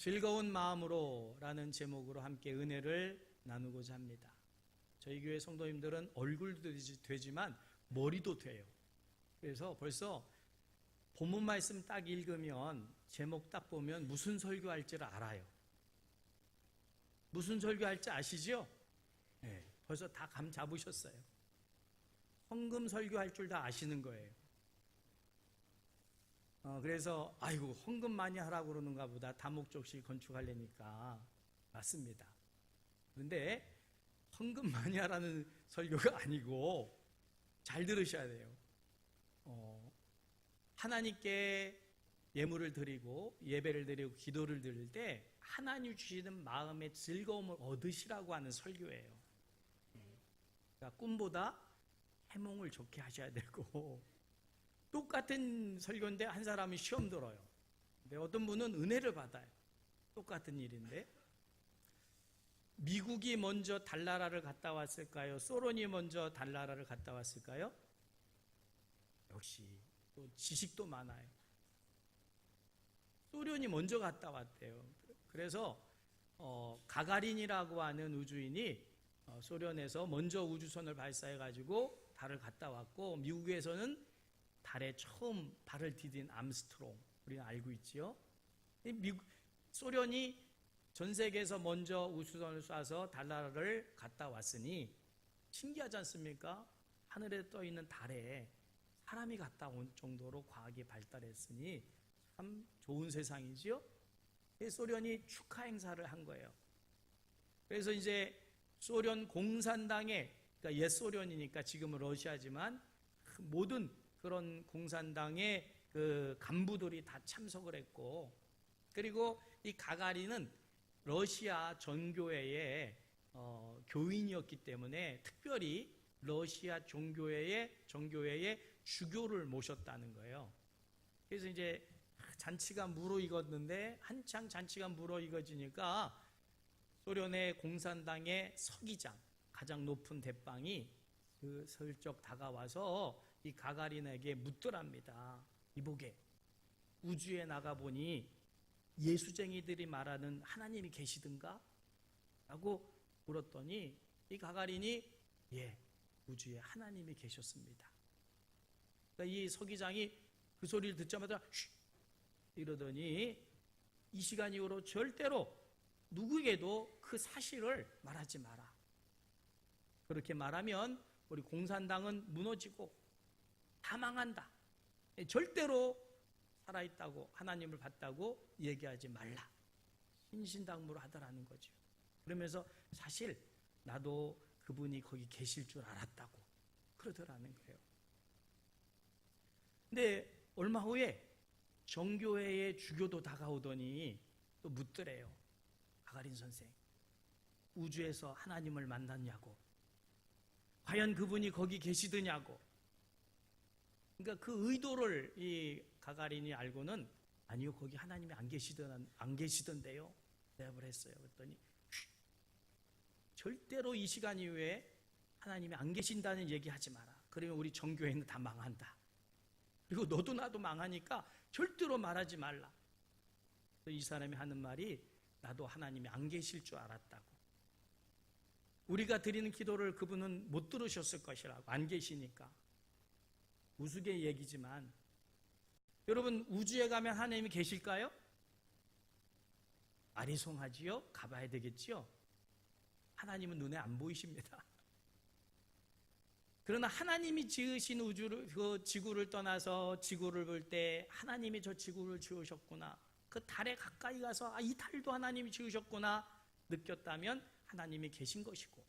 즐거운 마음으로 라는 제목으로 함께 은혜를 나누고자 합니다. 저희 교회 성도님들은 얼굴도 되지만 머리도 돼요. 그래서 벌써 본문 말씀 딱 읽으면 제목 딱 보면 무슨 설교할지를 알아요. 무슨 설교할지 아시죠? 네, 벌써 다 감 잡으셨어요. 헌금 설교할 줄 다 아시는 거예요. 그래서 아이고 헌금 많이 하라고 그러는가 보다, 다목적실 건축하려니까. 맞습니다. 그런데 헌금 많이 하라는 설교가 아니고, 잘 들으셔야 돼요. 하나님께 예물을 드리고 예배를 드리고 기도를 드릴 때 하나님 주시는 마음의 즐거움을 얻으시라고 하는 설교예요. 그러니까 꿈보다 해몽을 좋게 하셔야 되고, 똑같은 설교인데 한 사람이 시험 들어요. 근데 어떤 분은 은혜를 받아요. 똑같은 일인데, 미국이 먼저 달나라를 갔다 왔을까요? 소련이 먼저 달나라를 갔다 왔을까요? 역시 또 지식도 많아요. 소련이 먼저 갔다 왔대요. 그래서 가가린이라고 하는 우주인이 소련에서 먼저 우주선을 발사해가지고 달을 갔다 왔고, 미국에서는 달에 처음 발을 디딘 암스트롱, 우리는 알고 있지요. 소련이 전 세계에서 먼저 우주선을 쏴서 달나라를 갔다 왔으니 신기하지 않습니까? 하늘에 떠 있는 달에 사람이 갔다 온 정도로 과학이 발달했으니 참 좋은 세상이지요. 소련이 축하 행사를 한 거예요. 그래서 이제 소련 공산당의, 그러니까 옛 소련이니까 지금은 러시아지만 모든 그런 공산당의 그 간부들이 다 참석을 했고, 그리고 이 가가린은 러시아 전교회의 교인이었기 때문에 특별히 러시아 정교회의 주교를 모셨다는 거예요. 그래서 이제 잔치가 무르익었는데, 한창 잔치가 무르익어지니까 소련의 공산당의 서기장, 가장 높은 대빵이 슬쩍 다가와서 이 가가린에게 묻더랍니다. 이보게, 우주에 나가보니 예수쟁이들이 말하는 하나님이 계시든가? 라고 물었더니 이 가가린이 예, 우주에 하나님이 계셨습니다. 그러니까 이 서기장이 그 소리를 듣자마자 쉿! 이러더니 이 시간 이후로 절대로 누구에게도 그 사실을 말하지 마라. 그렇게 말하면 우리 공산당은 무너지고 다 망한다. 절대로 살아있다고, 하나님을 봤다고 얘기하지 말라. 신신당부를 하더라는 거죠. 그러면서 사실 나도 그분이 거기 계실 줄 알았다고 그러더라는 거예요. 근데 얼마 후에 정교회의 주교도 다가오더니 또 묻더래요. 가가린 선생, 우주에서 하나님을 만났냐고, 과연 그분이 거기 계시더냐고. 그러니까 그 의도를 이 가가린이 알고는 아니요, 거기 하나님이 안 계시던데요 대답을 했어요. 그랬더니 절대로 이 시간 이후에 하나님이 안 계신다는 얘기하지 마라. 그러면 우리 정교회는 다 망한다. 그리고 너도 나도 망하니까 절대로 말하지 말라. 이 사람이 하는 말이 나도 하나님이 안 계실 줄 알았다고. 우리가 드리는 기도를 그분은 못 들으셨을 것이라고, 안 계시니까. 우스개 얘기지만 여러분, 우주에 가면 하나님이 계실까요? 아리송하지요? 가봐야 되겠지요? 하나님은 눈에 안 보이십니다. 그러나 하나님이 지으신 우주를, 그 지구를 떠나서 지구를 볼 때 하나님이 저 지구를 지으셨구나, 그 달에 가까이 가서 이 달도 하나님이 지으셨구나 느꼈다면 하나님이 계신 것이고,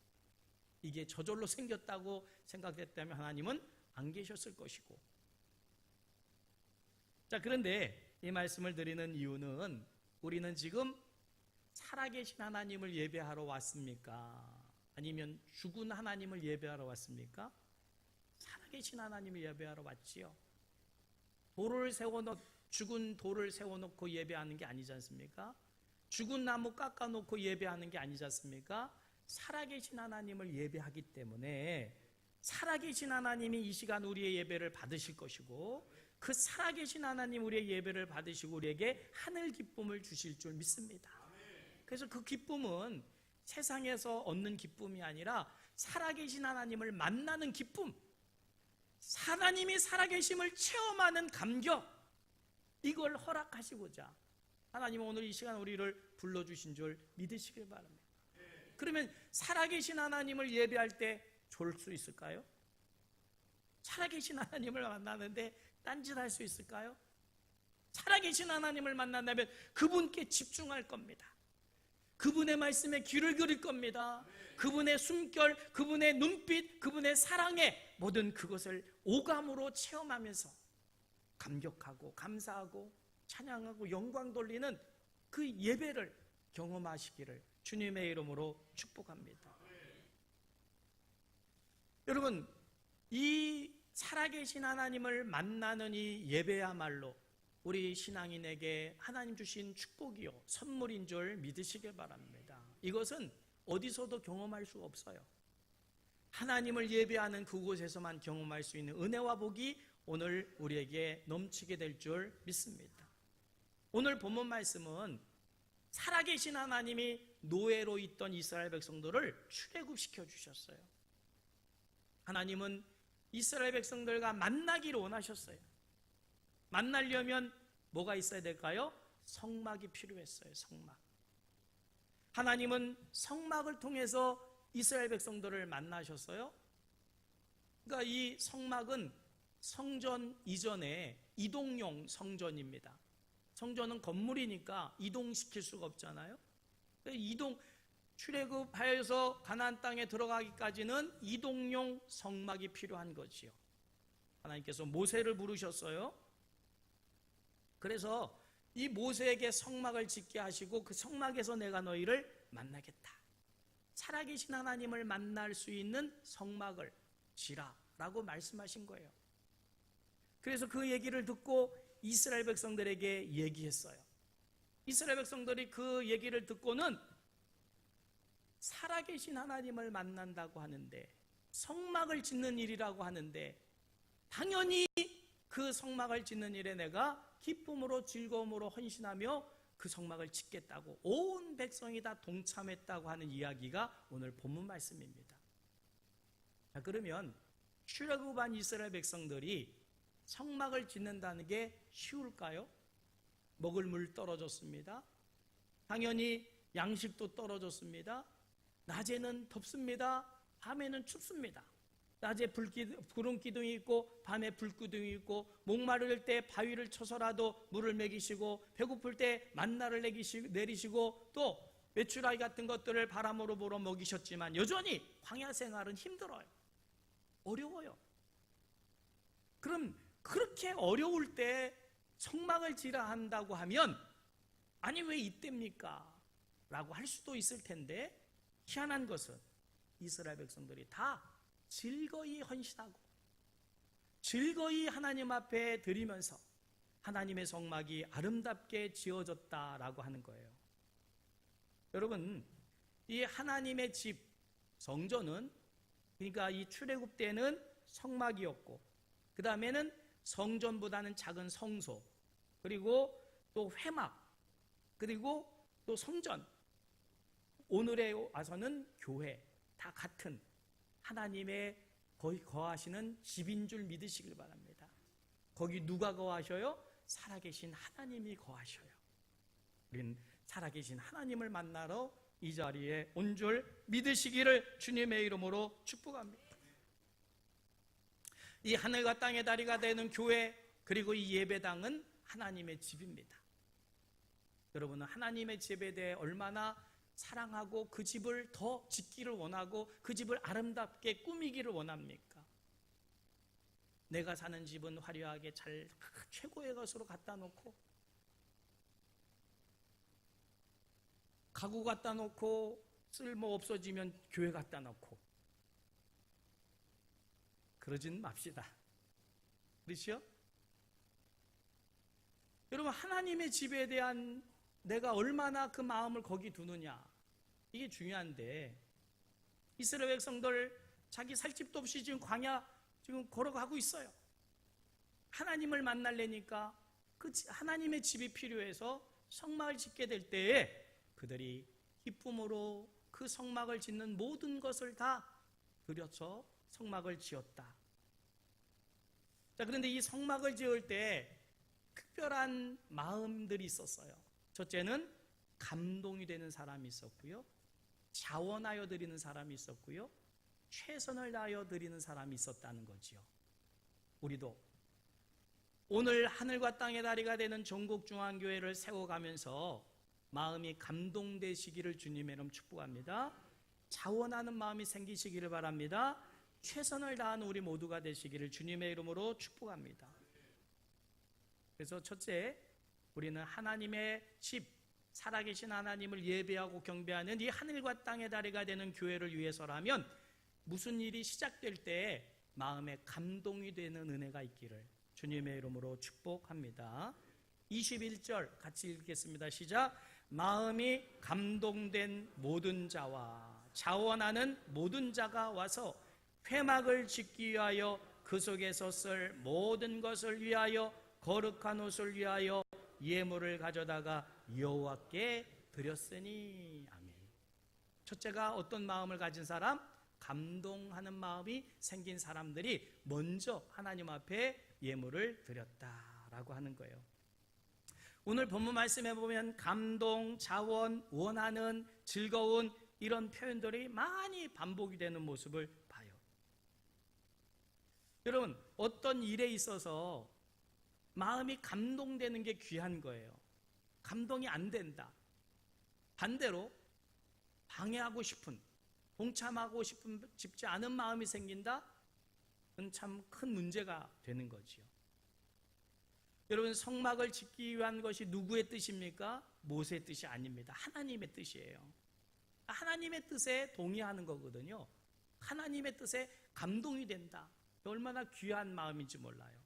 이게 저절로 생겼다고 생각했다면 하나님은 안 계셨을 것이고. 자, 그런데 이 말씀을 드리는 이유는 우리는 지금 살아계신 하나님을 예배하러 왔습니까? 아니면 죽은 하나님을 예배하러 왔습니까? 살아계신 하나님을 예배하러 왔지요. 죽은 돌을 세워놓고 예배하는 게 아니지 않습니까? 죽은 나무 깎아놓고 예배하는 게 아니지 않습니까? 살아계신 하나님을 예배하기 때문에 살아계신 하나님이 이 시간 우리의 예배를 받으실 것이고, 그 살아계신 하나님 우리의 예배를 받으시고 우리에게 하늘 기쁨을 주실 줄 믿습니다. 그래서 그 기쁨은 세상에서 얻는 기쁨이 아니라 살아계신 하나님을 만나는 기쁨, 하나님이 살아계심을 체험하는 감격, 이걸 허락하시고자 하나님은 오늘 이 시간 우리를 불러주신 줄 믿으시길 바랍니다. 그러면 살아계신 하나님을 예배할 때 좋을 수 있을까요? 살아계신 하나님을 만나는데 딴짓할 수 있을까요? 살아계신 하나님을 만난다면 그분께 집중할 겁니다. 그분의 말씀에 귀를 기울일 겁니다. 그분의 숨결, 그분의 눈빛, 그분의 사랑의 모든 그것을 오감으로 체험하면서 감격하고 감사하고 찬양하고 영광 돌리는 그 예배를 경험하시기를 주님의 이름으로 축복합니다. 여러분, 이 살아계신 하나님을 만나는 이 예배야말로 우리 신앙인에게 하나님 주신 축복이요 선물인 줄 믿으시길 바랍니다. 이것은 어디서도 경험할 수 없어요. 하나님을 예배하는 그곳에서만 경험할 수 있는 은혜와 복이 오늘 우리에게 넘치게 될 줄 믿습니다. 오늘 본문 말씀은 살아계신 하나님이 노예로 있던 이스라엘 백성들을 출애굽시켜 주셨어요. 하나님은 이스라엘 백성들과 만나기를 원하셨어요. 만나려면 뭐가 있어야 될까요? 성막이 필요했어요. 성막. 하나님은 성막을 통해서 이스라엘 백성들을 만나셨어요. 그러니까 이 성막은 성전 이전에 이동용 성전입니다. 성전은 건물이니까 이동시킬 수가 없잖아요. 출애굽하여서 가나안 땅에 들어가기까지는 이동용 성막이 필요한 거지요. 하나님께서 모세를 부르셨어요. 그래서 이 모세에게 성막을 짓게 하시고 그 성막에서 내가 너희를 만나겠다. 살아계신 하나님을 만날 수 있는 성막을 지라라고 말씀하신 거예요. 그래서 그 얘기를 듣고 이스라엘 백성들에게 얘기했어요. 이스라엘 백성들이 그 얘기를 듣고는 살아계신 하나님을 만난다고 하는데 성막을 짓는 일이라고 하는데 당연히 그 성막을 짓는 일에 내가 기쁨으로 즐거움으로 헌신하며 그 성막을 짓겠다고 온 백성이 다 동참했다고 하는 이야기가 오늘 본문 말씀입니다. 자, 그러면 출애굽한 이스라엘 백성들이 성막을 짓는다는 게 쉬울까요? 먹을 물 떨어졌습니다. 당연히 양식도 떨어졌습니다. 낮에는 덥습니다. 밤에는 춥습니다. 낮에 구름 기둥이 있고 밤에 불기둥이 있고 목마를 때 바위를 쳐서라도 물을 먹이시고 배고플 때 만나를 내리시고 또 메추라기 같은 것들을 바람으로 불어 먹이셨지만 여전히 광야 생활은 힘들어요. 어려워요. 그럼 그렇게 어려울 때 성막을 지라 한다고 하면 아니 왜 이때입니까? 라고 할 수도 있을 텐데 희한한 것은 이스라엘 백성들이 다 즐거이 헌신하고 즐거이 하나님 앞에 드리면서 하나님의 성막이 아름답게 지어졌다라고 하는 거예요. 여러분, 이 하나님의 집 성전은 그러니까 이 출애굽 때는 성막이었고 그 다음에는 성전보다는 작은 성소 그리고 또 회막 그리고 또 성전 오늘에 와서는 교회 다 같은 하나님의 거기 거하시는 집인 줄 믿으시길 바랍니다. 거기 누가 거하셔요? 살아계신 하나님이 거하셔요. 우린 살아계신 하나님을 만나러 이 자리에 온 줄 믿으시기를 주님의 이름으로 축복합니다. 이 하늘과 땅의 다리가 되는 교회 그리고 이 예배당은 하나님의 집입니다. 여러분은 하나님의 집에 대해 얼마나 사랑하고 그 집을 더 짓기를 원하고 그 집을 아름답게 꾸미기를 원합니까? 내가 사는 집은 화려하게 잘 최고의 것으로 갖다 놓고 가구 갖다 놓고 쓸모 없어지면 교회 갖다 놓고 그러진 맙시다. 그렇죠? 여러분 하나님의 집에 대한 내가 얼마나 그 마음을 거기 두느냐 이게 중요한데 이스라엘 백성들 자기 살 집도 없이 지금 광야 지금 걸어가고 있어요. 하나님을 만나려니까 그 하나님의 집이 필요해서 성막을 짓게 될 때에 그들이 기쁨으로 그 성막을 짓는 모든 것을 다 들여서 성막을 지었다. 자, 그런데 이 성막을 지을 때 특별한 마음들이 있었어요. 첫째는 감동이 되는 사람이 있었고요, 자원하여 드리는 사람이 있었고요, 최선을 다하여 드리는 사람이 있었다는 거지요. 우리도 오늘 하늘과 땅의 다리가 되는 전국중앙교회를 세워가면서 마음이 감동되시기를 주님의 이름 축복합니다. 자원하는 마음이 생기시기를 바랍니다. 최선을 다하는 우리 모두가 되시기를 주님의 이름으로 축복합니다. 그래서 첫째, 우리는 하나님의 집, 살아계신 하나님을 예배하고 경배하는 이 하늘과 땅의 다리가 되는 교회를 위해서라면 무슨 일이 시작될 때 마음에 감동이 되는 은혜가 있기를 주님의 이름으로 축복합니다. 21절 같이 읽겠습니다. 시작. 마음이 감동된 모든 자와 자원하는 모든 자가 와서 회막을 짓기 위하여 그 속에서 쓸 모든 것을 위하여 거룩한 옷을 위하여 예물을 가져다가 여호와께 드렸으니. 아멘. 첫째가 어떤 마음을 가진 사람? 감동하는 마음이 생긴 사람들이 먼저 하나님 앞에 예물을 드렸다라고 하는 거예요. 오늘 본문 말씀에 보면 감동, 자원, 원하는, 즐거운 이런 표현들이 많이 반복이 되는 모습을 봐요. 여러분, 어떤 일에 있어서 마음이 감동되는 게 귀한 거예요. 감동이 안 된다, 반대로 방해하고 싶은, 동참하고 싶지 않은 마음이 생긴다? 그건 참 큰 문제가 되는 거지요. 여러분, 성막을 짓기 위한 것이 누구의 뜻입니까? 모세의 뜻이 아닙니다. 하나님의 뜻이에요. 하나님의 뜻에 동의하는 거거든요. 하나님의 뜻에 감동이 된다. 얼마나 귀한 마음인지 몰라요.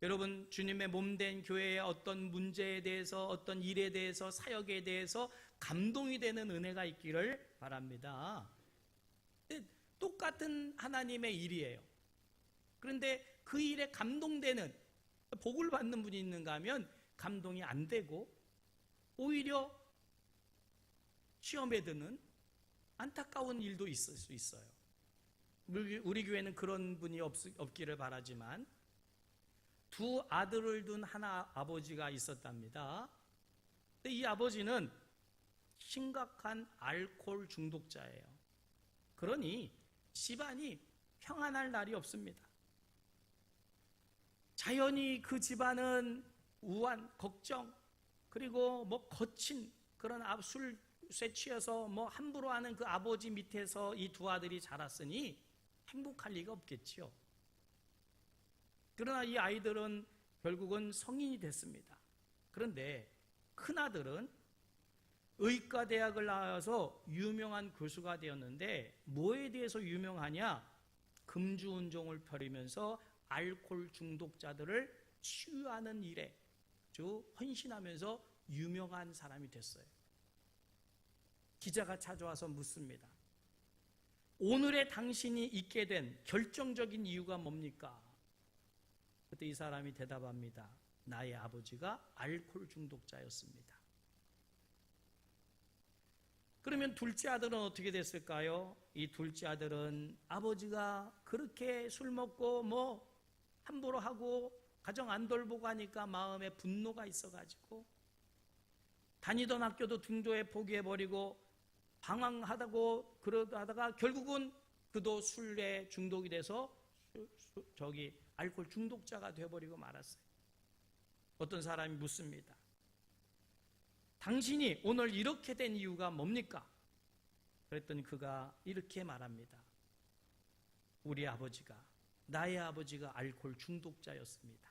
여러분, 주님의 몸된 교회의 어떤 문제에 대해서, 어떤 일에 대해서, 사역에 대해서 감동이 되는 은혜가 있기를 바랍니다. 똑같은 하나님의 일이에요. 그런데 그 일에 감동되는, 복을 받는 분이 있는가 하면 감동이 안 되고 오히려 시험에 드는 안타까운 일도 있을 수 있어요. 우리 교회는 그런 분이 없기를 바라지만 두 아들을 둔 하나 아버지가 있었답니다. 근데 이 아버지는 심각한 알코올 중독자예요. 그러니 집안이 평안할 날이 없습니다. 자연히 그 집안은 우한, 걱정, 그리고 거친 그런 술에 취해서 함부로 하는 그 아버지 밑에서 이 두 아들이 자랐으니 행복할 리가 없겠지요. 그러나 이 아이들은 결국은 성인이 됐습니다. 그런데 큰아들은 의과대학을 나와서 유명한 교수가 되었는데 뭐에 대해서 유명하냐? 금주운동을 벌이면서 알코올 중독자들을 치유하는 일에 아주 헌신하면서 유명한 사람이 됐어요. 기자가 찾아와서 묻습니다. 오늘의 당신이 있게 된 결정적인 이유가 뭡니까? 그때 이 사람이 대답합니다. 나의 아버지가 알코올 중독자였습니다. 그러면 둘째 아들은 어떻게 됐을까요? 이 둘째 아들은 아버지가 그렇게 술 먹고 함부로 하고 가정 안 돌보고 하니까 마음에 분노가 있어가지고 다니던 학교도 중도에 포기해버리고 방황하다고 그러다가 결국은 그도 술에 중독이 돼서 알코올 중독자가 되어버리고 말았어요. 어떤 사람이 묻습니다. 당신이 오늘 이렇게 된 이유가 뭡니까? 그랬더니 그가 이렇게 말합니다. 우리 아버지가, 나의 아버지가 알코올 중독자였습니다.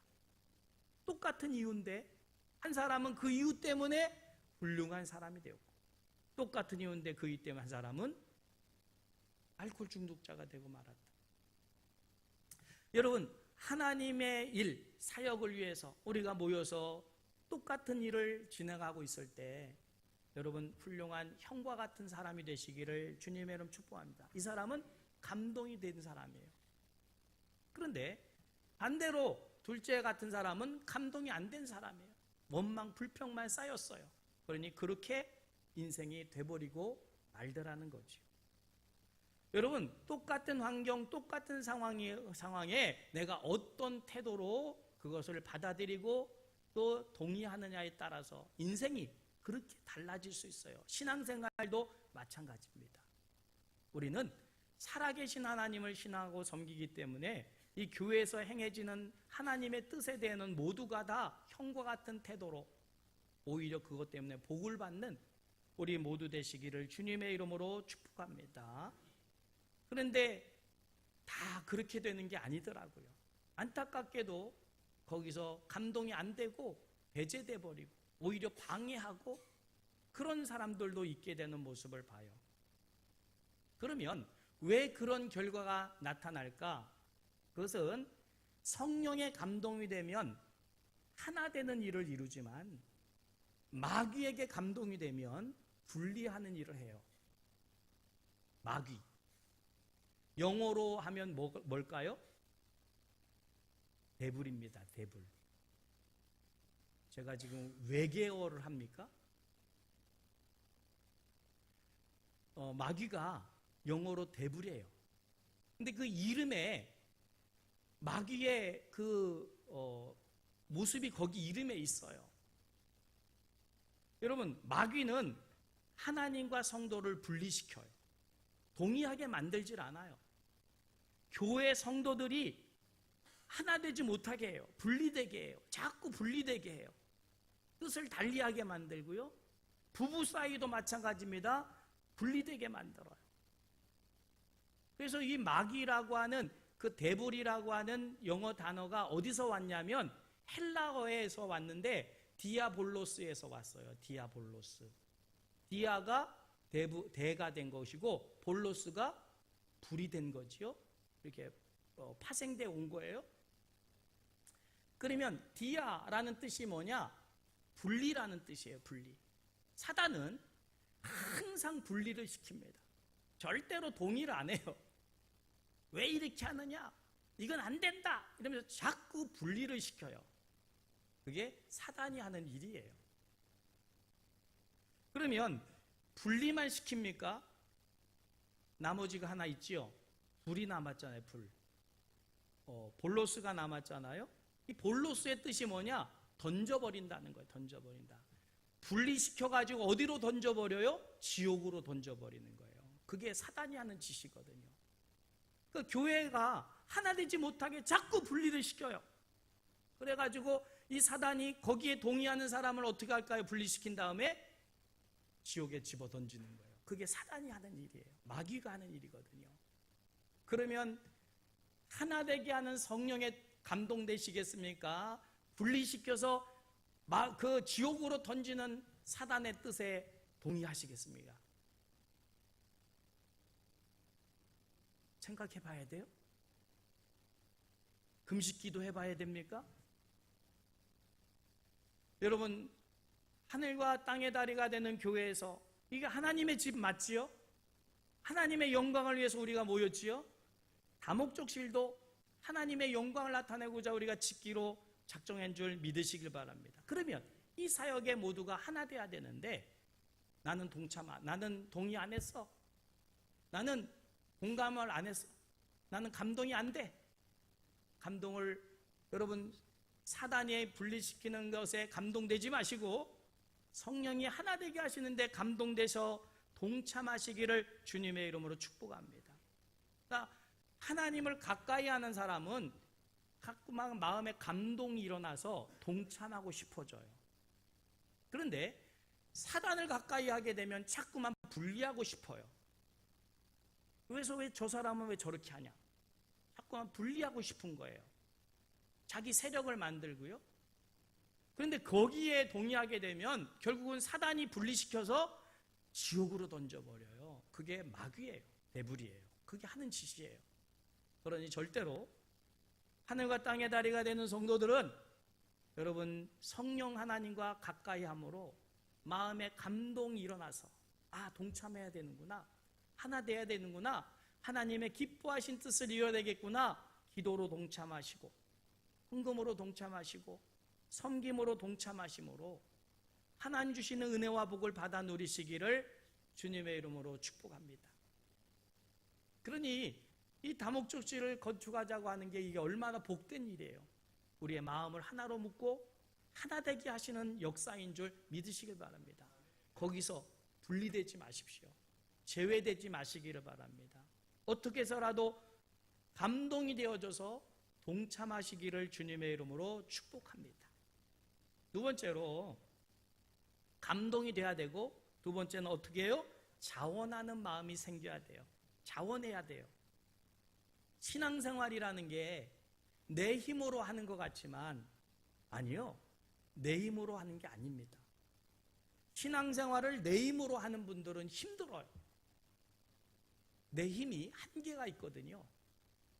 똑같은 이유인데 한 사람은 그 이유 때문에 훌륭한 사람이 되었고, 똑같은 이유인데 그 이유 때문에 한 사람은 알코올 중독자가 되고 말았다. 여러분, 하나님의 일, 사역을 위해서 우리가 모여서 똑같은 일을 진행하고 있을 때 여러분 훌륭한 형과 같은 사람이 되시기를 주님의 이름 축복합니다. 이 사람은 감동이 되는 사람이에요. 그런데 반대로 둘째 같은 사람은 감동이 안 된 사람이에요. 원망, 불평만 쌓였어요. 그러니 그렇게 인생이 돼버리고 말더라는 거죠. 여러분, 똑같은 환경, 똑같은 상황에 내가 어떤 태도로 그것을 받아들이고 또 동의하느냐에 따라서 인생이 그렇게 달라질 수 있어요. 신앙생활도 마찬가지입니다. 우리는 살아계신 하나님을 신앙하고 섬기기 때문에 이 교회에서 행해지는 하나님의 뜻에 대해서는 모두가 다 형과 같은 태도로 오히려 그것 때문에 복을 받는 우리 모두 되시기를 주님의 이름으로 축복합니다. 그런데 다 그렇게 되는 게 아니더라고요. 안타깝게도 거기서 감동이 안 되고 배제돼 버리고 오히려 방해하고 그런 사람들도 있게 되는 모습을 봐요. 그러면 왜 그런 결과가 나타날까? 그것은 성령의 감동이 되면 하나 되는 일을 이루지만 마귀에게 감동이 되면 분리하는 일을 해요. 마귀. 영어로 하면 뭘까요? 데블입니다. 데블. 제가 지금 외계어를 합니까? 마귀가 영어로 데블이에요. 근데 그 이름에 마귀의 모습이 거기 이름에 있어요. 여러분, 마귀는 하나님과 성도를 분리시켜요. 동의하게 만들질 않아요. 교회 성도들이 하나 되지 못하게 해요. 분리되게 해요. 자꾸 분리되게 해요. 뜻을 달리하게 만들고요. 부부 사이도 마찬가지입니다. 분리되게 만들어요. 그래서 이 마귀라고 하는 그 데블이라고 하는 영어 단어가 어디서 왔냐면 헬라어에서 왔는데 디아볼로스에서 왔어요. 디아볼로스. 디아가 대가 된 것이고 볼로스가 불이 된 거지요. 이렇게 파생돼 온 거예요. 그러면 디아라는 뜻이 뭐냐? 분리라는 뜻이에요. 분리. 사단은 항상 분리를 시킵니다. 절대로 동의를 안 해요. 왜 이렇게 하느냐? 이건 안 된다! 이러면서 자꾸 분리를 시켜요. 그게 사단이 하는 일이에요. 그러면 분리만 시킵니까? 나머지가 하나 있지요. 불이 남았잖아요. 불. 볼로스가 남았잖아요. 이 볼로스의 뜻이 뭐냐? 던져버린다는 거예요. 던져버린다. 분리시켜가지고 어디로 던져버려요? 지옥으로 던져버리는 거예요. 그게 사단이 하는 짓이거든요. 그 교회가 하나 되지 못하게 자꾸 분리를 시켜요. 그래가지고 이 사단이 거기에 동의하는 사람을 어떻게 할까요? 분리시킨 다음에 지옥에 집어 던지는 거예요. 그게 사단이 하는 일이에요. 마귀가 하는 일이거든요. 그러면 하나 되게 하는 성령에 감동되시겠습니까? 분리시켜서 그 지옥으로 던지는 사단의 뜻에 동의하시겠습니까? 생각해 봐야 돼요? 금식기도 해봐야 됩니까? 여러분, 하늘과 땅의 다리가 되는 교회에서 이게 하나님의 집 맞지요? 하나님의 영광을 위해서 우리가 모였지요? 다목적실도 하나님의 영광을 나타내고자 우리가 짓기로 작정한 줄 믿으시길 바랍니다. 그러면 이 사역에 모두가 하나 돼야 되는데 나는 나는 동의 안 했어. 나는 공감을 안 했어. 나는 감동이 안 돼. 감동을 여러분 사단이 분리시키는 것에 감동되지 마시고 성령이 하나 되게 하시는데 감동돼서 동참하시기를 주님의 이름으로 축복합니다. 그러니까 하나님을 가까이 하는 사람은 가끔만 마음에 감동이 일어나서 동참하고 싶어져요. 그런데 사단을 가까이 하게 되면 자꾸만 분리하고 싶어요. 그래서 왜 저 사람은 왜 저렇게 하냐? 자꾸만 분리하고 싶은 거예요. 자기 세력을 만들고요. 그런데 거기에 동의하게 되면 결국은 사단이 분리시켜서 지옥으로 던져버려요. 그게 마귀예요. 데블이에요. 그게 하는 짓이에요. 그러니 절대로 하늘과 땅의 다리가 되는 성도들은 여러분 성령 하나님과 가까이 함으로 마음에 감동이 일어나서 동참해야 되는구나. 하나 돼야 되는구나. 하나님의 기뻐하신 뜻을 이뤄내겠구나. 기도로 동참하시고 헌금으로 동참하시고 섬김으로 동참하심으로 하나님 주시는 은혜와 복을 받아 누리시기를 주님의 이름으로 축복합니다. 그러니 이 다목적지를 건축하자고 하는 게 이게 얼마나 복된 일이에요. 우리의 마음을 하나로 묶고 하나 되게 하시는 역사인 줄 믿으시길 바랍니다. 거기서 분리되지 마십시오. 제외되지 마시기를 바랍니다. 어떻게 해서라도 감동이 되어져서 동참하시기를 주님의 이름으로 축복합니다. 두 번째로 감동이 돼야 되고, 두 번째는 어떻게 해요? 자원하는 마음이 생겨야 돼요. 자원해야 돼요. 신앙생활이라는 게 내 힘으로 하는 것 같지만 아니요, 내 힘으로 하는 게 아닙니다. 신앙생활을 내 힘으로 하는 분들은 힘들어요. 내 힘이 한계가 있거든요.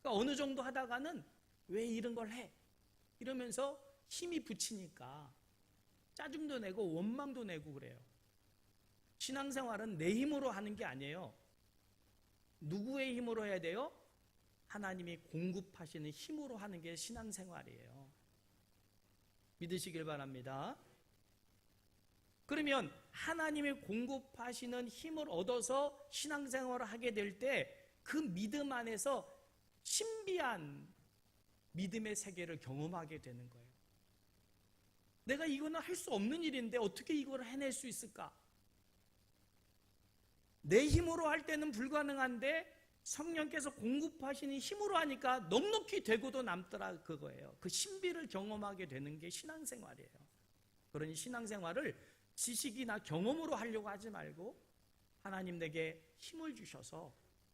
그러니까 어느 정도 하다가는 왜 이런 걸 해? 이러면서 힘이 붙이니까 짜증도 내고 원망도 내고 그래요. 신앙생활은 내 힘으로 하는 게 아니에요. 누구의 힘으로 해야 돼요? 하나님이 공급하시는 힘으로 하는 게 신앙생활이에요. 믿으시길 바랍니다. 그러면 하나님이 공급하시는 힘을 얻어서 신앙생활을 하게 될 때 그 믿음 안에서 신비한 믿음의 세계를 경험하게 되는 거예요. 내가 이거는 할 수 없는 일인데 어떻게 이걸 해낼 수 있을까? 내 힘으로 할 때는 불가능한데 성령께서 공급하시는 힘으로 하니까 넉넉히 되고도 남더라, 그거예요. 그 신비를 경험하게 되는 게 신앙생활이에요. 그러니 신앙생활을 지식이나 경험으로 하려고 하지 말고 하나님 내게 힘을 주셔서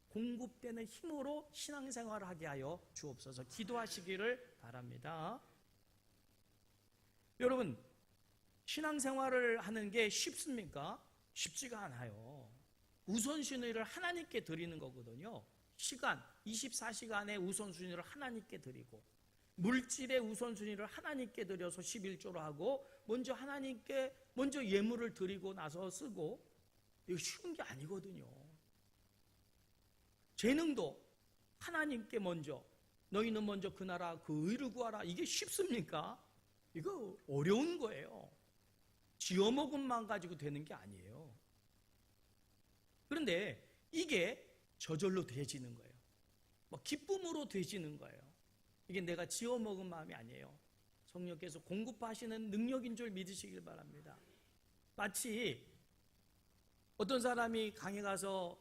공급되는 힘으로 신앙생활을 하게 하여 주옵소서. 기도하시기를 바랍니다. 여러분, 신앙생활을 하는 게 쉽습니까? 쉽지가 않아요. 우선순위를 하나님께 드리는 거거든요. 시간, 24시간의 우선순위를 하나님께 드리고 물질의 우선순위를 하나님께 드려서 11조로 하고 먼저 하나님께 먼저 예물을 드리고 나서 쓰고, 이거 쉬운 게 아니거든요. 재능도 하나님께 먼저, 너희는 먼저 그 나라 그 의를 구하라. 이게 쉽습니까? 이거 어려운 거예요. 쥐어먹음만 가지고 되는 게 아니에요. 그런데 이게 저절로 되어지는 거예요. 기쁨으로 되어지는 거예요. 이게 내가 지어먹은 마음이 아니에요. 성령께서 공급하시는 능력인 줄 믿으시길 바랍니다. 마치 어떤 사람이 강에 가서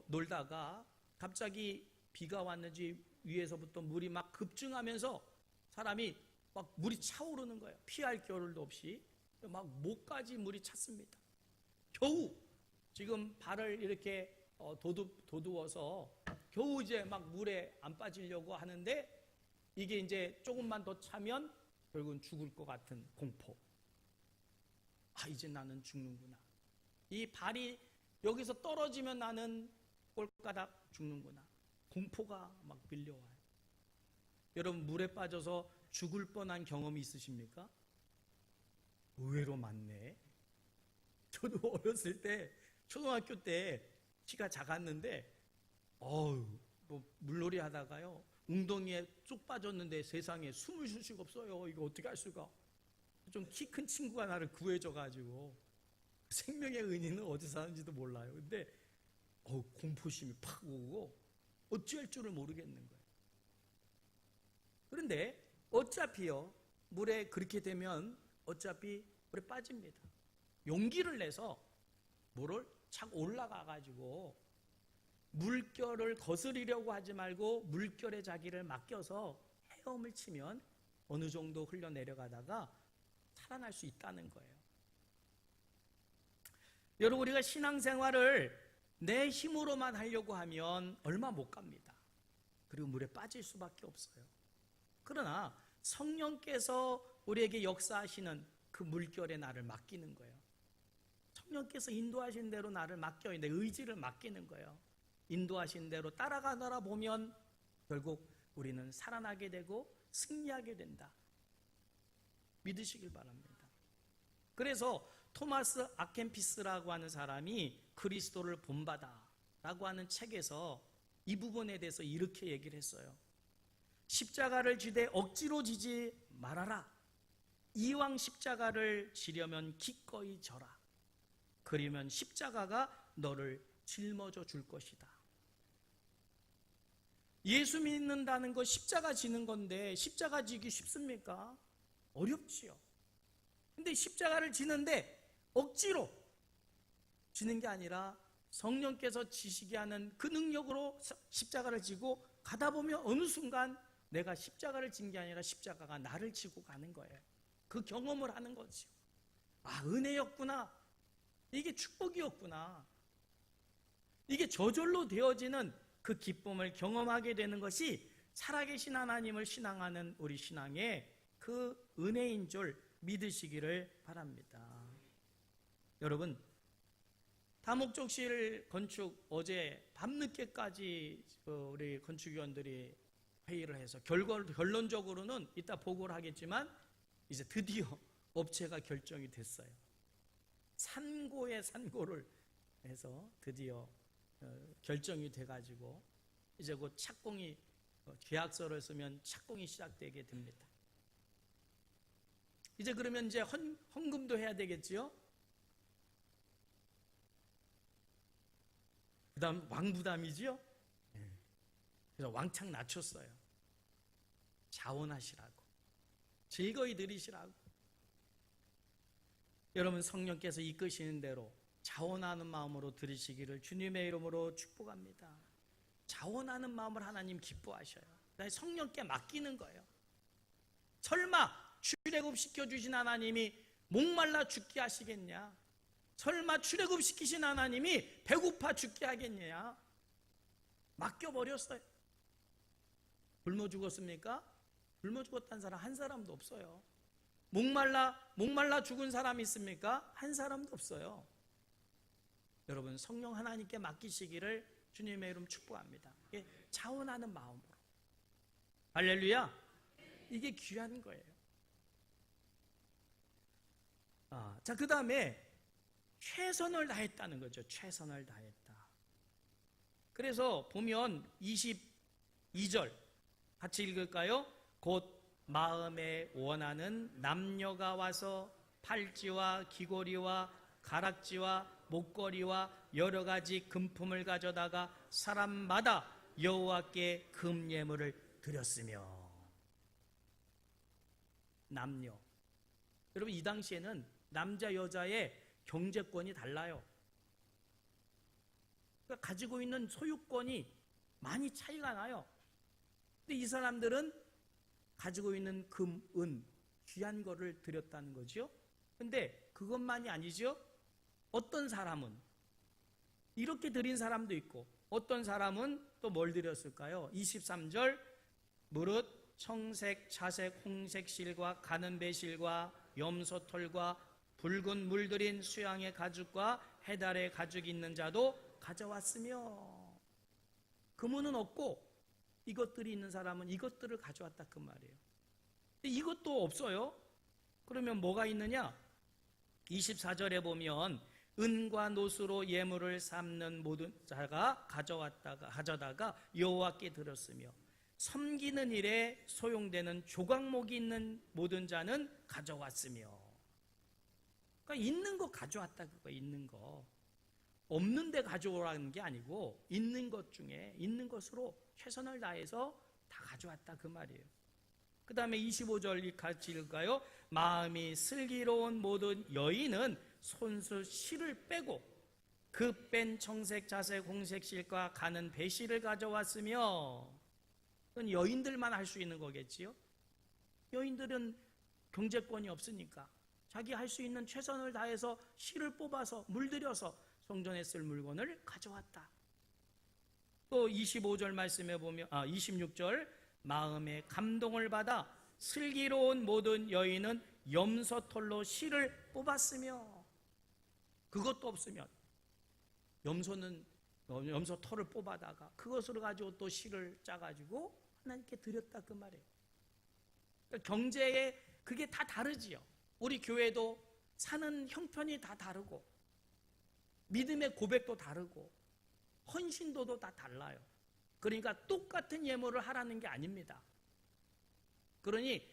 놀다가 갑자기 비가 왔는지 위에서부터 물이 막 급증하면서 사람이 막 물이 차오르는 거예요. 피할 겨를도 없이 막 목까지 물이 찼습니다. 겨우 지금 발을 이렇게 도두어서 겨우 이제 막 물에 안 빠지려고 하는데 이게 이제 조금만 더 차면 결국은 죽을 것 같은 공포. 아, 이제 나는 죽는구나. 이 발이 여기서 떨어지면 나는 꼴까닥 죽는구나. 공포가 막 밀려와요. 여러분, 물에 빠져서 죽을 뻔한 경험이 있으십니까? 의외로 많네. 저도 어렸을 때 초등학교 때 키가 작았는데 물놀이 하다가요 웅덩이에 쭉 빠졌는데 세상에 숨을 쉴 수가 없어요. 이거 어떻게 할 수가. 좀 키 큰 친구가 나를 구해줘가지고 생명의 은인은 어디 사는지도 몰라요. 근데 공포심이 팍 오고 어찌할 줄을 모르겠는 거예요. 그런데 어차피요 물에 그렇게 되면 어차피 물에 빠집니다. 용기를 내서 물을 착 올라가가지고 물결을 거스리려고 하지 말고 물결에 자기를 맡겨서 헤엄을 치면 어느 정도 흘러내려가다가 살아날 수 있다는 거예요. 여러분, 우리가 신앙생활을 내 힘으로만 하려고 하면 얼마 못 갑니다. 그리고 물에 빠질 수밖에 없어요. 그러나 성령께서 우리에게 역사하시는 그 물결에 나를 맡기는 거예요. 성령께서 인도하신 대로 나를 맡겨요. 내 의지를 맡기는 거예요. 인도하신 대로 따라가다 보면 결국 우리는 살아나게 되고 승리하게 된다. 믿으시길 바랍니다. 그래서 토마스 아켄피스라고 하는 사람이 그리스도를 본받아 라고 하는 책에서 이 부분에 대해서 이렇게 얘기를 했어요. 십자가를 지되 억지로 지지 말아라. 이왕 십자가를 지려면 기꺼이 져라. 그러면 십자가가 너를 짊어져 줄 것이다. 예수 믿는다는 거 십자가 지는 건데 십자가 지기 쉽습니까? 어렵지요. 근데 십자가를 지는데 억지로 지는 게 아니라 성령께서 지시게 하는 그 능력으로 십자가를 지고 가다 보면 어느 순간 내가 십자가를 진 게 아니라 십자가가 나를 지고 가는 거예요. 그 경험을 하는 거지요. 아, 은혜였구나. 이게 축복이었구나. 이게 저절로 되어지는 그 기쁨을 경험하게 되는 것이 살아계신 하나님을 신앙하는 우리 신앙의 그 은혜인 줄 믿으시기를 바랍니다. 여러분, 다목적실 건축 어제 밤늦게까지 우리 건축위원들이 회의를 해서 결론적으로는 이따 보고를 하겠지만 이제 드디어 업체가 결정이 됐어요. 산고의 산고를 해서 드디어 결정이 돼가지고 이제 곧 착공이 계약서를 쓰면 착공이 시작되게 됩니다. 이제 그러면 이제 헌금도 해야 되겠지요. 그다음 왕부담이지요. 그래서 왕창 낮췄어요. 자원하시라고, 즐거이 드리시라고. 여러분, 성령께서 이끄시는 대로 자원하는 마음으로 드리시기를 주님의 이름으로 축복합니다. 자원하는 마음을 하나님 기뻐하셔요. 성령께 맡기는 거예요. 설마 출애굽시켜 주신 하나님이 목말라 죽게 하시겠냐? 설마 출애굽시키신 하나님이 배고파 죽게 하겠냐? 맡겨버렸어요. 굶어 죽었습니까? 굶어 죽었다는 사람 한 사람도 없어요. 목말라 죽은 사람 있습니까? 한 사람도 없어요. 여러분, 성령 하나님께 맡기시기를 주님의 이름 축복합니다. 이게 자원하는 마음으로. 할렐루야. 이게 귀한 거예요. 자, 그 다음에 최선을 다했다는 거죠. 최선을 다했다. 그래서 보면 22절 같이 읽을까요? 곧 마음에 원하는 남녀가 와서 팔찌와 귀고리와 가락지와 목걸이와 여러 가지 금품을 가져다가 사람마다 여호와께 금예물을 드렸으며. 남녀, 여러분, 이 당시에는 남자 여자의 경제권이 달라요. 그러니까 가지고 있는 소유권이 많이 차이가 나요. 근데 이 사람들은 가지고 있는 금, 은, 귀한 거를 드렸다는 거죠. 근데 그것만이 아니죠. 어떤 사람은 이렇게 드린 사람도 있고 어떤 사람은 또 뭘 드렸을까요? 23절 무릇 청색, 자색, 홍색 실과 가는 배실과 염소털과 붉은 물들인 수양의 가죽과 해달의 가죽이 있는 자도 가져왔으며. 금은은 없고 이것들이 있는 사람은 이것들을 가져왔다 그 말이에요. 근데 이것도 없어요. 그러면 뭐가 있느냐? 24절에 보면 은과 노수로 예물을 삼는 모든 자가 가져다가 여호와께 드렸으며 섬기는 일에 소용되는 조각목이 있는 모든 자는 가져왔으며. 그러니까 있는 거 가져왔다 그거. 있는 거 없는데 가져오라는 게 아니고 있는 것 중에 있는 것으로 최선을 다해서 다 가져왔다 그 말이에요. 그 다음에 25절 같이 읽을까요? 마음이 슬기로운 모든 여인은 손수 실을 빼고 그 뺀 청색, 자색, 홍색 실과 가는 배실을 가져왔으며. 그건 여인들만 할 수 있는 거겠지요. 여인들은 경제권이 없으니까 자기 할 수 있는 최선을 다해서 실을 뽑아서 물들여서 성전에 쓸 물건을 가져왔다. 또 25절 말씀에 보면 26절 마음에 감동을 받아 슬기로운 모든 여인은 염소털로 실을 뽑았으며. 그것도 없으면 염소털을 뽑아다가 그것으로 가지고 또 실을 짜가지고 하나님께 드렸다 그 말이에요. 그러니까 경제에 그게 다 다르지요. 우리 교회도 사는 형편이 다 다르고 믿음의 고백도 다르고 헌신도도 다 달라요. 그러니까 똑같은 예물을 하라는 게 아닙니다. 그러니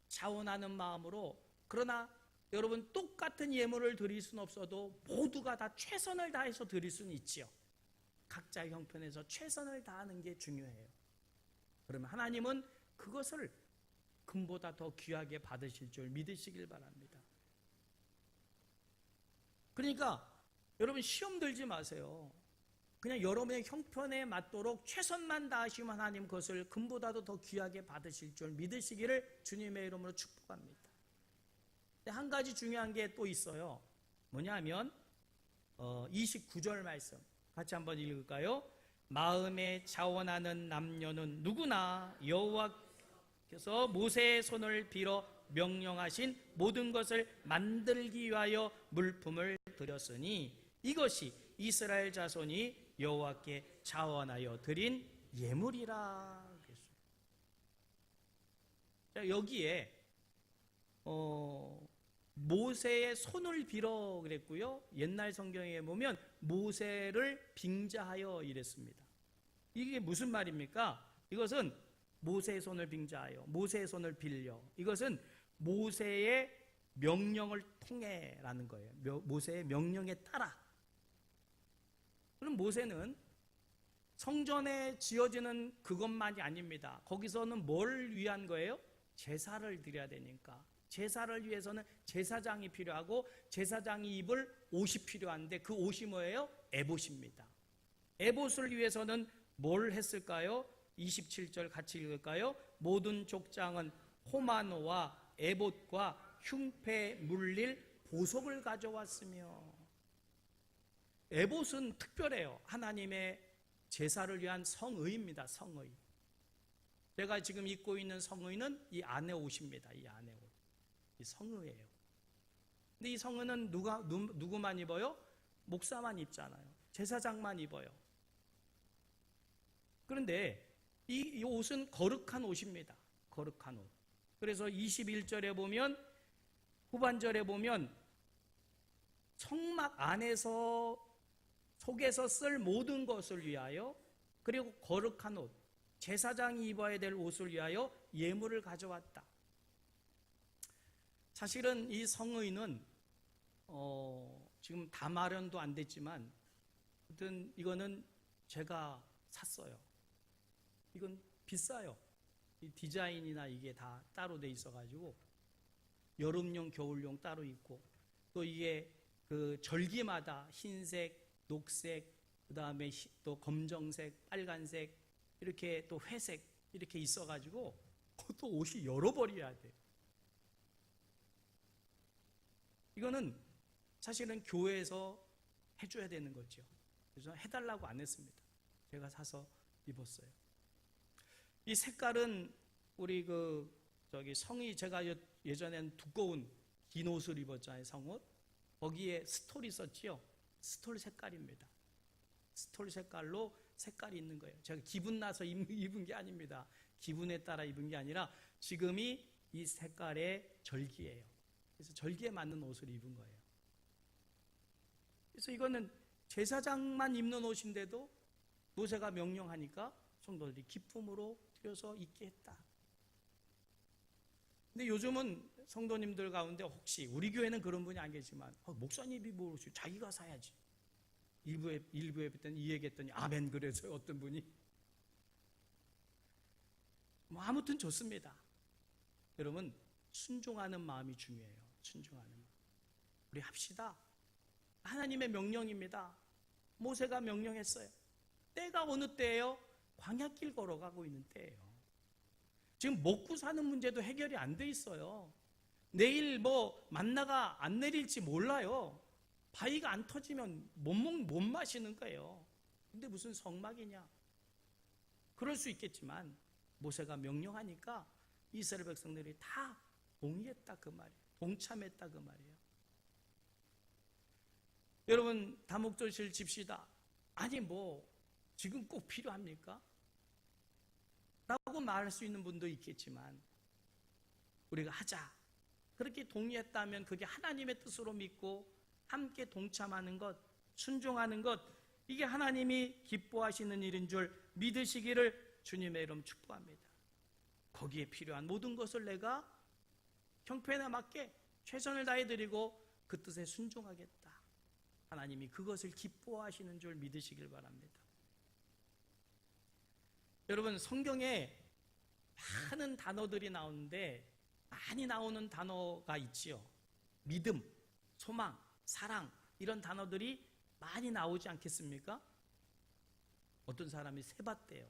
자원하는 마음으로, 그러나 여러분 똑같은 예물을 드릴 수는 없어도 모두가 다 최선을 다해서 드릴 수는 있지요. 각자의 형편에서 최선을 다하는 게 중요해요. 그러면 하나님은 그것을 금보다 더 귀하게 받으실 줄 믿으시길 바랍니다. 그러니까 여러분 시험 들지 마세요. 그냥 여러분의 형편에 맞도록 최선만 다하시면 하나님 그것을 금보다도 더 귀하게 받으실 줄 믿으시기를 주님의 이름으로 축복합니다. 한 가지 중요한 게 또 있어요. 뭐냐면 29절 말씀 같이 한번 읽을까요? 마음에 자원하는 남녀는 누구나 여호와께서 모세의 손을 빌어 명령하신 모든 것을 만들기 위하여 물품을 드렸으니 이것이 이스라엘 자손이 여호와께 자원하여 드린 예물이라. 자, 여기에 모세의 손을 빌어 그랬고요. 옛날 성경에 보면 모세를 빙자하여 이랬습니다. 이게 무슨 말입니까? 이것은 모세의 손을 빙자하여, 모세의 손을 빌려. 이것은 모세의 명령을 통해라는 거예요. 모세의 명령에 따라. 그럼 모세는 성전에 지어지는 그것만이 아닙니다. 거기서는 뭘 위한 거예요? 제사를 드려야 되니까. 제사를 위해서는 제사장이 필요하고 제사장이 입을 옷이 필요한데 그 옷이 뭐예요? 에봇입니다. 에봇을 위해서는 뭘 했을까요? 27절 같이 읽을까요? 모든 족장은 호마노와 에봇과 흉패 물릴 보석을 가져왔으며. 에봇은 특별해요. 하나님의 제사를 위한 성의입니다. 성의. 제가 지금 입고 있는 성의는 이 안에 옷입니다. 이 안에 옷. 이 성의예요. 근데 이 성의는 누구만 입어요? 목사만 입잖아요. 제사장만 입어요. 그런데 이 옷은 거룩한 옷입니다. 거룩한 옷. 그래서 21절에 보면, 후반절에 보면 성막 안에서 속에서 쓸 모든 것을 위하여, 그리고 거룩한 옷, 제사장이 입어야 될 옷을 위하여 예물을 가져왔다. 사실은 이 성의는 지금 다 마련도 안 됐지만 아무튼 이거는 제가 샀어요. 이건 비싸요. 이 디자인이나 이게 다 따로 돼 있어가지고 여름용, 겨울용 따로 있고, 또 이게 그 절기마다 흰색, 녹색, 그 다음에 또 검정색, 빨간색, 이렇게 또 회색 이렇게 있어가지고 또 옷이 여러 벌이야 돼. 이거는 사실은 교회에서 해줘야 되는 거죠. 그래서 해달라고 안 했습니다. 제가 사서 입었어요. 이 색깔은 우리 성이, 제가 예전엔 두꺼운 긴 옷을 입었잖아요. 성옷. 거기에 스톨이 있었지요. 스톨 색깔입니다. 스톨 색깔로 색깔이 있는 거예요. 제가 기분 나서 입은 게 아닙니다. 기분에 따라 입은 게 아니라 지금이 이 색깔의 절기예요. 그래서 절기에 맞는 옷을 입은 거예요. 그래서 이거는 제사장만 입는 옷인데도 모세가 명령하니까 성도들이 기쁨으로 드려서 입게 했다. 근데 요즘은 성도님들 가운데 혹시, 우리 교회는 그런 분이 안 계지만 목사님이 뭐 자기가 사야지. 일부에 뵀더니 이 얘기했더니 아멘 그래서 어떤 분이 뭐 아무튼 좋습니다. 여러분 순종하는 마음이 중요해요. 순종하는 마음. 우리 합시다. 하나님의 명령입니다. 모세가 명령했어요. 때가 어느 때예요? 광야길 걸어가고 있는 때예요. 지금 먹고 사는 문제도 해결이 안 돼 있어요. 내일 뭐 만나가 안 내릴지 몰라요. 바위가 안 터지면 못 마시는 거예요. 근데 무슨 성막이냐? 그럴 수 있겠지만 모세가 명령하니까 이스라엘 백성들이 다 동의했다 그 말이에요. 동참했다 그 말이에요. 여러분 다목조실 집시다. 아니 뭐 지금 꼭 필요합니까? 라고 말할 수 있는 분도 있겠지만 우리가 하자. 그렇게 동의했다면 그게 하나님의 뜻으로 믿고 함께 동참하는 것, 순종하는 것, 이게 하나님이 기뻐하시는 일인 줄 믿으시기를 주님의 이름 축복합니다. 거기에 필요한 모든 것을 내가 형편에 맞게 최선을 다해드리고 그 뜻에 순종하겠다. 하나님이 그것을 기뻐하시는 줄 믿으시길 바랍니다. 여러분, 성경에 많은 단어들이 나오는데 많이 나오는 단어가 있지요. 믿음, 소망, 사랑, 이런 단어들이 많이 나오지 않겠습니까? 어떤 사람이 세봤대요.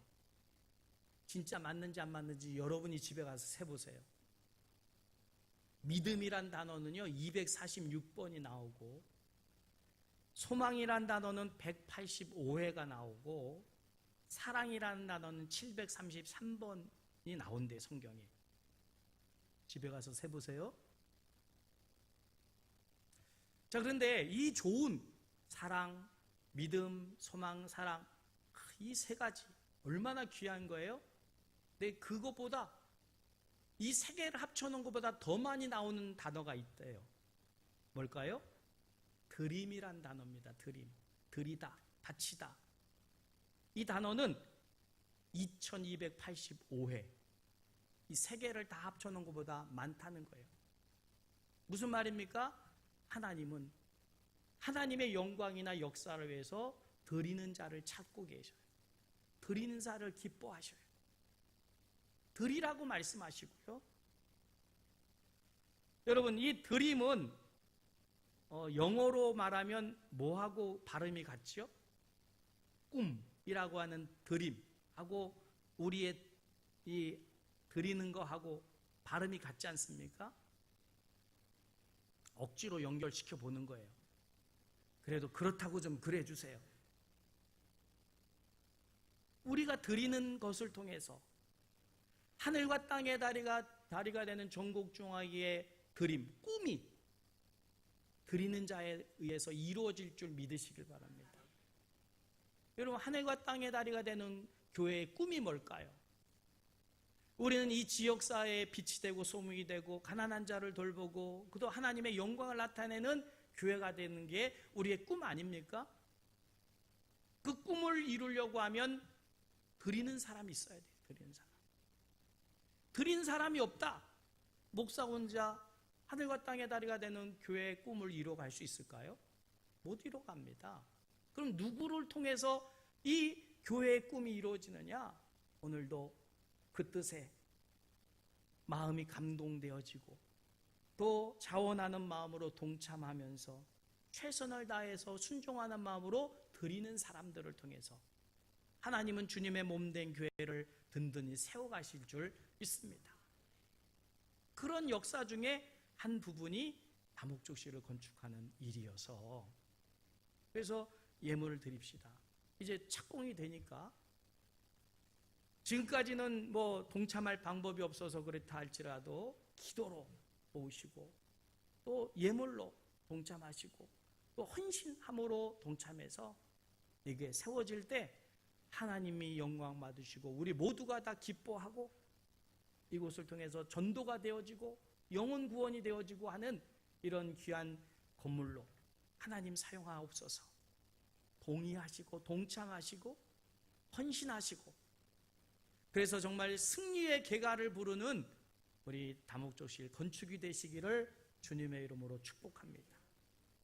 진짜 맞는지 안 맞는지 여러분이 집에 가서 세보세요. 믿음이란 단어는요 246번이 나오고, 소망이란 단어는 185회가 나오고, 사랑이라는 단어는 733번이 나온대, 성경에. 집에 가서 세보세요. 자, 그런데 이 좋은 사랑, 믿음, 소망, 사랑, 이 세 가지 얼마나 귀한 거예요? 근데 그것보다, 이 세 개를 합쳐놓은 것보다 더 많이 나오는 단어가 있대요. 뭘까요? 드림이란 단어입니다. 드림. 드리다, 바치다. 이 단어는 2285회. 이 세 개를 다 합쳐놓은 것보다 많다는 거예요. 무슨 말입니까? 하나님은 하나님의 영광이나 역사를 위해서 드리는 자를 찾고 계셔요. 드리는 자를 기뻐하셔요. 드리라고 말씀하시고요. 여러분, 이 드림은 영어로 말하면 뭐하고 발음이 같지요? 꿈이라고 하는 드림하고 우리의 이 드리는 거하고 발음이 같지 않습니까? 억지로 연결시켜 보는 거예요. 그래도 그렇다고 좀 그래 주세요. 우리가 드리는 것을 통해서 하늘과 땅의 다리가 되는 전국종아기의 드림, 꿈이 드리는 자에 의해서 이루어질 줄 믿으시길 바랍니다. 여러분, 하늘과 땅의 다리가 되는 교회의 꿈이 뭘까요? 우리는 이 지역사회에 빛이 되고 소문이 되고 가난한 자를 돌보고 또 하나님의 영광을 나타내는 교회가 되는 게 우리의 꿈 아닙니까? 그 꿈을 이루려고 하면 드리는 사람이 있어야 돼요. 드리는 사람. 드린 사람이 없다. 목사 혼자 하늘과 땅의 다리가 되는 교회의 꿈을 이뤄갈 수 있을까요? 못 이뤄갑니다. 그럼 누구를 통해서 이 교회의 꿈이 이루어지느냐? 오늘도 그 뜻에 마음이 감동되어지고 또 자원하는 마음으로 동참하면서 최선을 다해서 순종하는 마음으로 드리는 사람들을 통해서 하나님은 주님의 몸된 교회를 든든히 세워가실 줄 믿습니다. 그런 역사 중에 한 부분이 다목적실을 건축하는 일이어서, 그래서 예물을 드립시다. 이제 착공이 되니까 지금까지는 뭐 동참할 방법이 없어서 그렇다 할지라도 기도로 모으시고 또 예물로 동참하시고 또 헌신함으로 동참해서 이게 세워질 때 하나님이 영광 받으시고 우리 모두가 다 기뻐하고 이곳을 통해서 전도가 되어지고 영혼 구원이 되어지고 하는 이런 귀한 건물로 하나님 사용하옵소서. 동의하시고 동참하시고 헌신하시고, 그래서 정말 승리의 계가를 부르는 우리 다목적실 건축이 되시기를 주님의 이름으로 축복합니다.